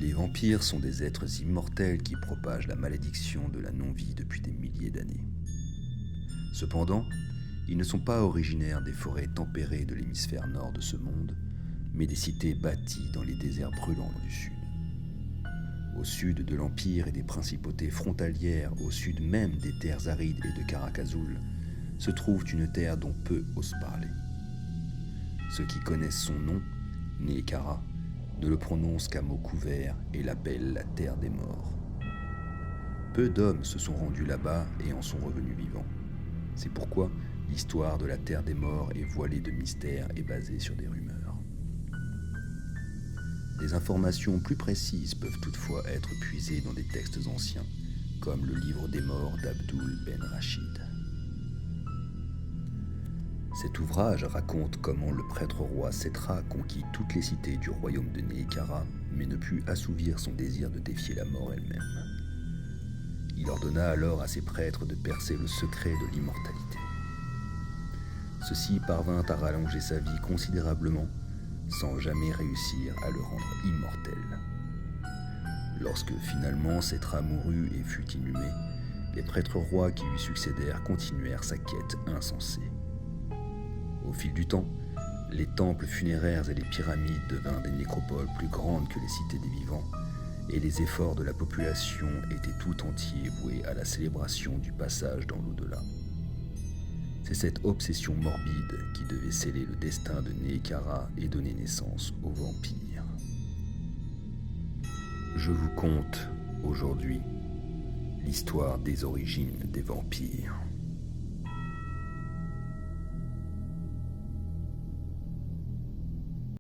Les vampires sont des êtres immortels qui propagent la malédiction de la non-vie depuis des milliers d'années. Cependant, ils ne sont pas originaires des forêts tempérées de l'hémisphère nord de ce monde, mais des cités bâties dans les déserts brûlants du sud. Au sud de l'Empire et des principautés frontalières, au sud même des terres arides et de Karakazul, se trouve une terre dont peu osent parler. Ceux qui connaissent son nom, Neekara, ne le prononcent qu'à mots couverts et l'appellent la terre des morts. Peu d'hommes se sont rendus là-bas et en sont revenus vivants. C'est pourquoi l'histoire de la terre des morts est voilée de mystères et basée sur des rumeurs. Des informations plus précises peuvent toutefois être puisées dans des textes anciens, comme le livre des morts d'Abdul Ben Rachid. Cet ouvrage raconte comment le prêtre-roi Setra conquit toutes les cités du royaume de Neekara, mais ne put assouvir son désir de défier la mort elle-même. Il ordonna alors à ses prêtres de percer le secret de l'immortalité. Ceux-ci parvinrent à rallonger sa vie considérablement, sans jamais réussir à le rendre immortel. Lorsque finalement Setra mourut et fut inhumé, les prêtres-rois qui lui succédèrent continuèrent sa quête insensée. Au fil du temps, les temples funéraires et les pyramides devinrent des nécropoles plus grandes que les cités des vivants, et les efforts de la population étaient tout entiers voués à la célébration du passage dans l'au-delà. C'est cette obsession morbide qui devait sceller le destin de Neekara et donner naissance aux vampires. Je vous conte aujourd'hui l'histoire des origines des vampires.